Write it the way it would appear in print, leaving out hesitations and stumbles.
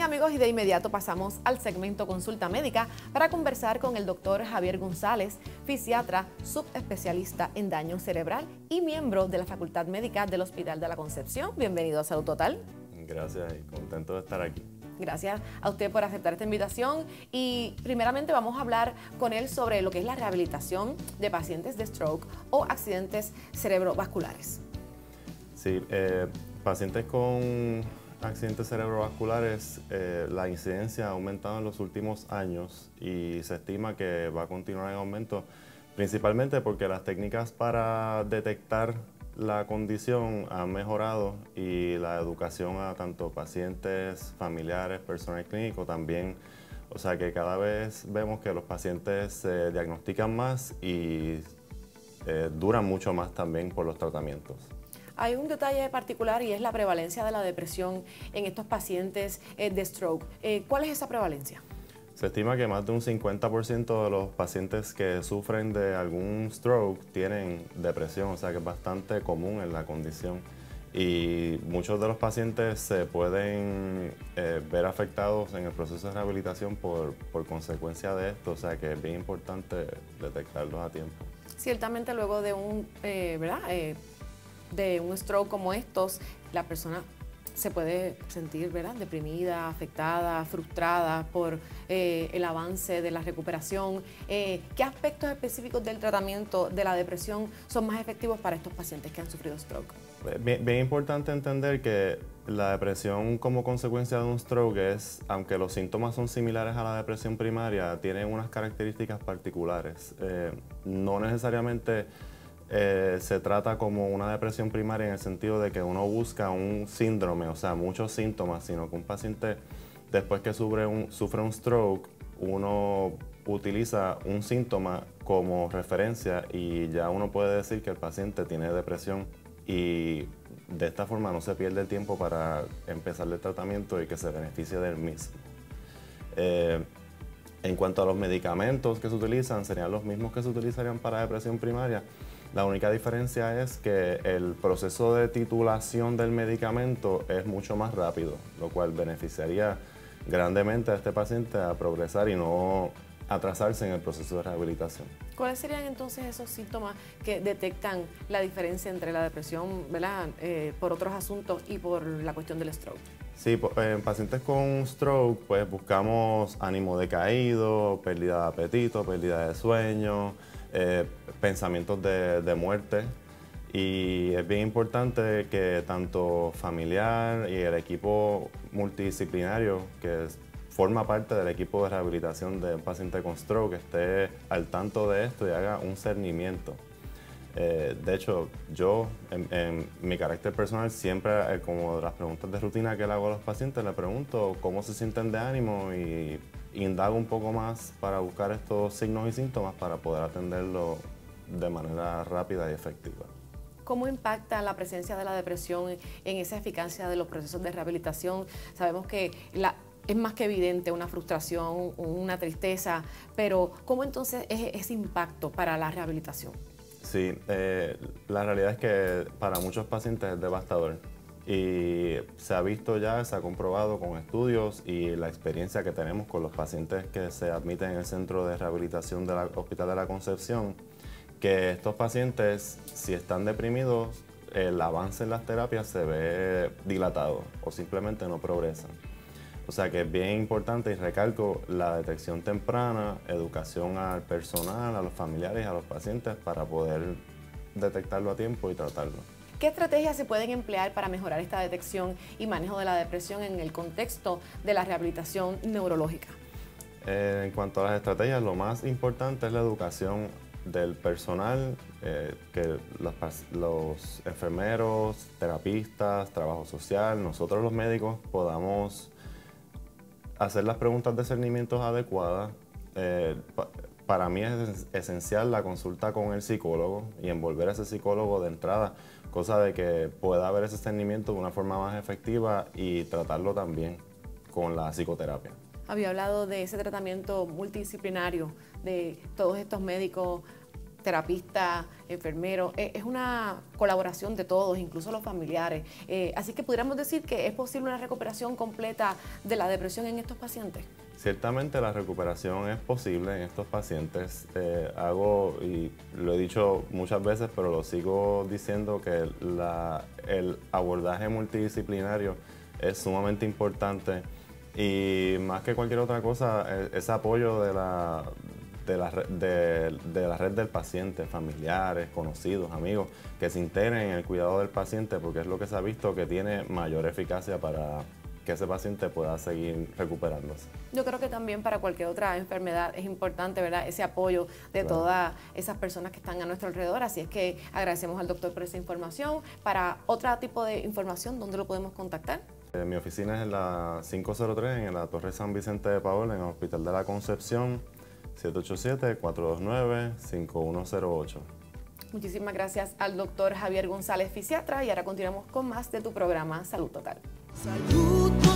amigos, y de inmediato pasamos al segmento Consulta Médica para conversar con el doctor Javier González, fisiatra, subespecialista en daño cerebral y miembro de la Facultad Médica del Hospital de la Concepción. Bienvenido a Salud Total. Gracias y contento de estar aquí. Gracias a usted por aceptar esta invitación y primeramente vamos a hablar con él sobre lo que es la rehabilitación de pacientes de stroke o accidentes cerebrovasculares. Sí, pacientes con accidentes cerebrovasculares, la incidencia ha aumentado en los últimos años y se estima que va a continuar en aumento, principalmente porque las técnicas para detectar la condición han mejorado y la educación a tanto pacientes, familiares, personal clínico también. O sea que cada vez vemos que los pacientes se diagnostican más y duran mucho más también por los tratamientos. Hay un detalle particular y es la prevalencia de la depresión en estos pacientes de stroke. ¿Cuál es esa prevalencia? Se estima que más de un 50% de los pacientes que sufren de algún stroke tienen depresión, o sea que es bastante común en la condición. Y muchos de los pacientes se pueden ver afectados en el proceso de rehabilitación por consecuencia de esto, o sea que es bien importante detectarlos a tiempo. Ciertamente luego de de un stroke como estos, la persona se puede sentir, deprimida, afectada, frustrada por el avance de la recuperación. ¿Qué aspectos específicos del tratamiento de la depresión son más efectivos para estos pacientes que han sufrido stroke? Bien importante entender que la depresión como consecuencia de un stroke es, aunque los síntomas son similares a la depresión primaria, tienen unas características particulares. No necesariamente se trata como una depresión primaria en el sentido de que uno busca un síndrome, o sea, muchos síntomas, sino que un paciente después que sufre un stroke, uno utiliza un síntoma como referencia y ya uno puede decir que el paciente tiene depresión y de esta forma no se pierde el tiempo para empezar el tratamiento y que se beneficie del mismo. En cuanto a los medicamentos que se utilizan, serían los mismos que se utilizarían para depresión primaria. La única diferencia es que el proceso de titulación del medicamento es mucho más rápido, lo cual beneficiaría grandemente a este paciente a progresar y no atrasarse en el proceso de rehabilitación. ¿Cuáles serían entonces esos síntomas que detectan la diferencia entre la depresión, por otros asuntos y por la cuestión del stroke? Sí, en pacientes con stroke pues buscamos ánimo decaído, pérdida de apetito, pérdida de sueño, pensamientos de muerte, y es bien importante que tanto familiar y el equipo multidisciplinario que forma parte del equipo de rehabilitación de un paciente con stroke esté al tanto de esto y haga un cernimiento. De hecho, yo en mi carácter personal siempre, como de las preguntas de rutina que le hago a los pacientes, le pregunto cómo se sienten de ánimo y indago un poco más para buscar estos signos y síntomas para poder atenderlo de manera rápida y efectiva. ¿Cómo impacta la presencia de la depresión en esa eficacia de los procesos de rehabilitación? Sabemos que es más que evidente una frustración, una tristeza, pero ¿cómo entonces es ese impacto para la rehabilitación? Sí, la realidad es que para muchos pacientes es devastador y se ha visto ya, se ha comprobado con estudios y la experiencia que tenemos con los pacientes que se admiten en el Centro de Rehabilitación del Hospital de la Concepción, que estos pacientes, si están deprimidos, el avance en las terapias se ve dilatado o simplemente no progresan. O sea que es bien importante, y recalco, la detección temprana, educación al personal, a los familiares, a los pacientes para poder detectarlo a tiempo y tratarlo. ¿Qué estrategias se pueden emplear para mejorar esta detección y manejo de la depresión en el contexto de la rehabilitación neurológica? En cuanto a las estrategias, lo más importante es la educación del personal, que los enfermeros, terapistas, trabajo social, nosotros los médicos podamos hacer las preguntas de cernimientos adecuadas. Para mí es esencial la consulta con el psicólogo y envolver a ese psicólogo de entrada, cosa de que pueda haber ese cernimiento de una forma más efectiva y tratarlo también con la psicoterapia. Había hablado de ese tratamiento multidisciplinario, de todos estos médicos terapista, enfermero, es una colaboración de todos, incluso los familiares. Así que pudiéramos decir que es posible una recuperación completa de la depresión en estos pacientes. Ciertamente la recuperación es posible en estos pacientes. Y lo he dicho muchas veces, pero lo sigo diciendo que el abordaje multidisciplinario es sumamente importante y más que cualquier otra cosa, ese apoyo de la red del paciente, familiares, conocidos, amigos, que se integren en el cuidado del paciente porque es lo que se ha visto que tiene mayor eficacia para que ese paciente pueda seguir recuperándose. Yo creo que también para cualquier otra enfermedad es importante, ¿verdad?, ese apoyo de todas esas personas que están a nuestro alrededor. Así es que agradecemos al doctor por esa información. Para otro tipo de información, ¿dónde lo podemos contactar? Mi oficina es en la 503, en la Torre San Vicente de Paúl, en el Hospital de la Concepción, 787-429-5108. Muchísimas gracias al doctor Javier González, fisiatra, y ahora continuamos con más de tu programa Salud Total. Salud.